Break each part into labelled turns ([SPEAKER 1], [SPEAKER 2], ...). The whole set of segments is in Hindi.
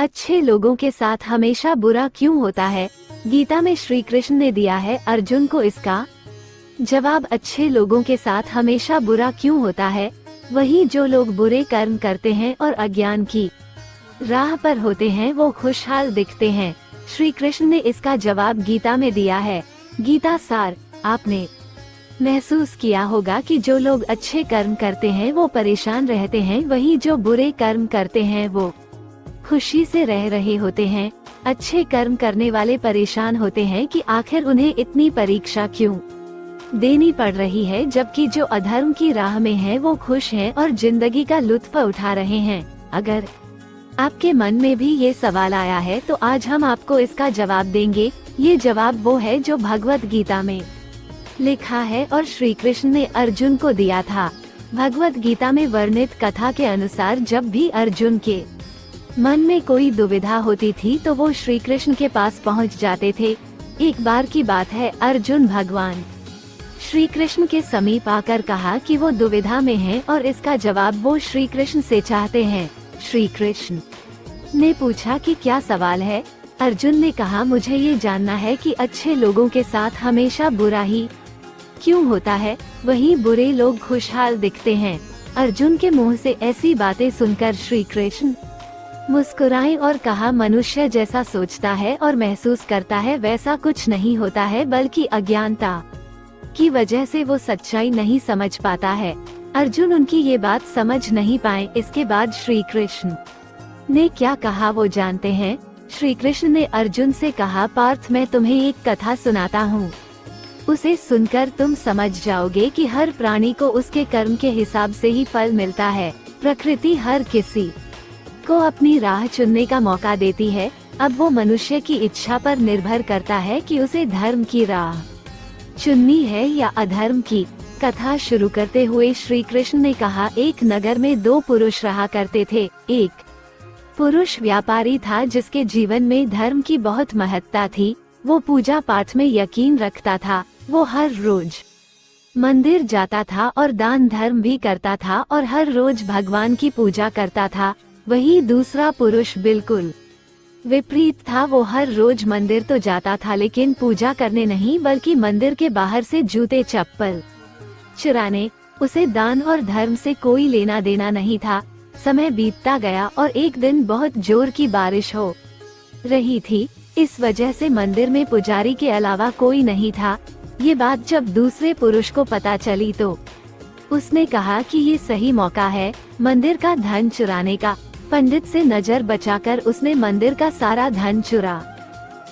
[SPEAKER 1] अच्छे लोगों के साथ हमेशा बुरा क्यों होता है? गीता में श्री कृष्ण ने दिया है अर्जुन को इसका जवाब। अच्छे लोगों के साथ हमेशा बुरा क्यों होता है? वही जो लोग बुरे कर्म करते हैं और अज्ञान की राह पर होते हैं वो खुशहाल दिखते हैं। श्री कृष्ण ने इसका जवाब गीता में दिया है। गीता सार। आपने महसूस किया होगा कि जो लोग अच्छे कर्म करते हैं वो परेशान रहते हैं, वही जो बुरे कर्म करते हैं वो खुशी से रह रहे होते हैं। अच्छे कर्म करने वाले परेशान होते हैं कि आखिर उन्हें इतनी परीक्षा क्यों देनी पड़ रही है, जबकि जो अधर्म की राह में है वो खुश हैं और जिंदगी का लुत्फ उठा रहे हैं। अगर आपके मन में भी ये सवाल आया है तो आज हम आपको इसका जवाब देंगे। ये जवाब वो है जो भगवत गीता में लिखा है और श्री कृष्ण ने अर्जुन को दिया था। भगवत गीता में वर्णित कथा के अनुसार जब भी अर्जुन के मन में कोई दुविधा होती थी तो वो श्री कृष्ण के पास पहुंच जाते थे। एक बार की बात है, अर्जुन भगवान श्री कृष्ण के समीप आकर कहा कि वो दुविधा में हैं और इसका जवाब वो श्री कृष्ण से चाहते हैं। श्री कृष्ण ने पूछा कि क्या सवाल है? अर्जुन ने कहा, मुझे ये जानना है कि अच्छे लोगों के साथ हमेशा बुरा ही क्यों होता है, वही बुरे लोग खुशहाल दिखते हैं। अर्जुन के मुंह से ऐसी बातें सुनकर श्री कृष्ण मुस्कुराए और कहा, मनुष्य जैसा सोचता है और महसूस करता है वैसा कुछ नहीं होता है, बल्कि अज्ञानता की वजह से वो सच्चाई नहीं समझ पाता है। अर्जुन उनकी ये बात समझ नहीं पाए। इसके बाद श्री कृष्ण ने क्या कहा वो जानते हैं। श्री कृष्ण ने अर्जुन से कहा, पार्थ मैं तुम्हें एक कथा सुनाता हूँ, उसे सुनकर तुम समझ जाओगे कि हर प्राणी को उसके कर्म के हिसाब से ही फल मिलता है। प्रकृति हर किसी को अपनी राह चुनने का मौका देती है। अब वो मनुष्य की इच्छा पर निर्भर करता है कि उसे धर्म की राह चुननी है या अधर्म की। कथा शुरू करते हुए श्री कृष्ण ने कहा, एक नगर में दो पुरुष रहा करते थे। एक पुरुष व्यापारी था जिसके जीवन में धर्म की बहुत महत्ता थी। वो पूजा पाठ में यकीन रखता था। वो हर रोज मंदिर जाता था और दान धर्म भी करता था और हर रोज भगवान की पूजा करता था। वही दूसरा पुरुष बिल्कुल विपरीत था। वो हर रोज मंदिर तो जाता था लेकिन पूजा करने नहीं, बल्कि मंदिर के बाहर से जूते चप्पल चुराने। उसे दान और धर्म से कोई लेना देना नहीं था। समय बीतता गया और एक दिन बहुत जोर की बारिश हो रही थी। इस वजह से मंदिर में पुजारी के अलावा कोई नहीं था। ये बात जब दूसरे पुरुष को पता चली तो उसने कहा कि ये सही मौका है मंदिर का धन चुराने का। पंडित से नजर बचाकर उसने मंदिर का सारा धन चुरा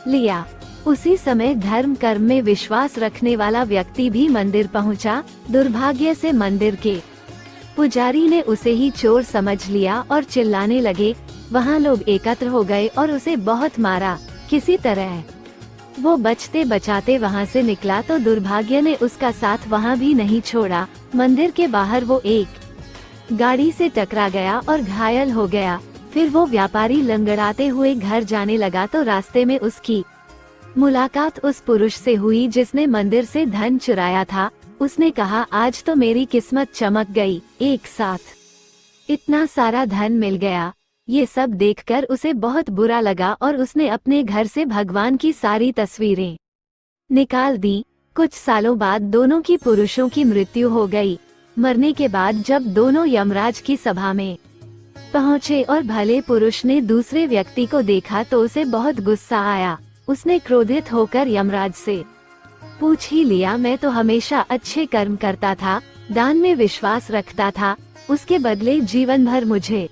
[SPEAKER 1] लिया। उसी समय धर्म कर्म में विश्वास रखने वाला व्यक्ति भी मंदिर पहुंचा। दुर्भाग्य से मंदिर के पुजारी ने उसे ही चोर समझ लिया और चिल्लाने लगे। वहां लोग एकत्र हो गए और उसे बहुत मारा। किसी तरह वो बचते बचाते वहां से निकला तो दुर्भाग्य ने उसका साथ वहां भी नहीं छोड़ा। मंदिर के बाहर वो एक गाड़ी से टकरा गया और घायल हो गया। फिर वो व्यापारी लंगड़ाते हुए घर जाने लगा तो रास्ते में उसकी मुलाकात उस पुरुष से हुई जिसने मंदिर से धन चुराया था। उसने कहा, आज तो मेरी किस्मत चमक गई, एक साथ इतना सारा धन मिल गया। ये सब देखकर उसे बहुत बुरा लगा और उसने अपने घर से भगवान की सारी तस्वीरें निकाल दी। कुछ सालों बाद दोनों की पुरुषों की मृत्यु हो गई। मरने के बाद जब दोनों यमराज की सभा में पहुंचे और भले पुरुष ने दूसरे व्यक्ति को देखा तो उसे बहुत गुस्सा आया। उसने क्रोधित होकर यमराज से पूछ ही लिया, मैं तो हमेशा अच्छे कर्म करता था, दान में विश्वास रखता था, उसके बदले जीवन भर मुझे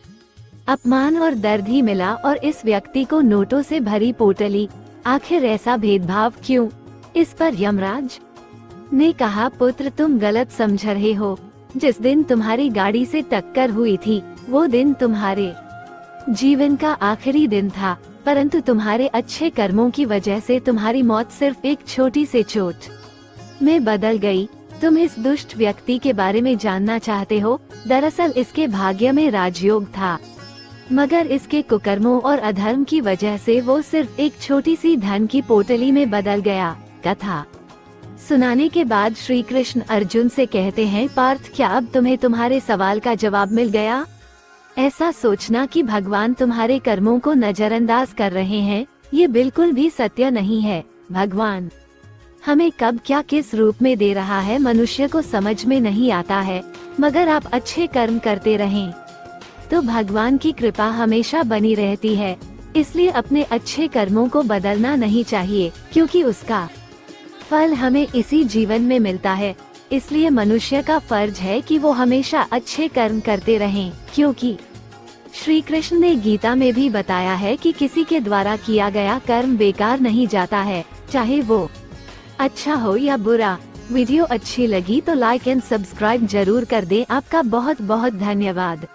[SPEAKER 1] अपमान और दर्द ही मिला और इस व्यक्ति को नोटों से भरी पोटली। आखिर ऐसा भेदभाव क्यों? इस पर यमराज ने कहा, पुत्र तुम गलत समझ रहे हो। जिस दिन तुम्हारी गाड़ी से टक्कर हुई थी वो दिन तुम्हारे जीवन का आखिरी दिन था, परंतु तुम्हारे अच्छे कर्मों की वजह से तुम्हारी मौत सिर्फ एक छोटी सी चोट में बदल गई। तुम इस दुष्ट व्यक्ति के बारे में जानना चाहते हो? दरअसल इसके भाग्य में राजयोग था, मगर इसके कुकर्मों और अधर्म की वजह से वो सिर्फ एक छोटी सी धन की पोटली में बदल गया। कथा सुनाने के बाद श्री कृष्ण अर्जुन से कहते हैं, पार्थ क्या अब तुम्हें तुम्हारे सवाल का जवाब मिल गया? ऐसा सोचना कि भगवान तुम्हारे कर्मों को नजरअंदाज कर रहे हैं, ये बिल्कुल भी सत्य नहीं है। भगवान हमें कब क्या किस रूप में दे रहा है मनुष्य को समझ में नहीं आता है, मगर आप अच्छे कर्म करते रहें तो भगवान की कृपा हमेशा बनी रहती है। इसलिए अपने अच्छे कर्मों को बदलना नहीं चाहिए, क्योंकि उसका फल हमें इसी जीवन में मिलता है। इसलिए मनुष्य का फर्ज है कि वो हमेशा अच्छे कर्म करते रहें, क्योंकि श्री कृष्ण ने गीता में भी बताया है कि किसी के द्वारा किया गया कर्म बेकार नहीं जाता है, चाहे वो अच्छा हो या बुरा। वीडियो अच्छी लगी तो लाइक एंड सब्सक्राइब जरूर कर दें। आपका बहुत बहुत धन्यवाद।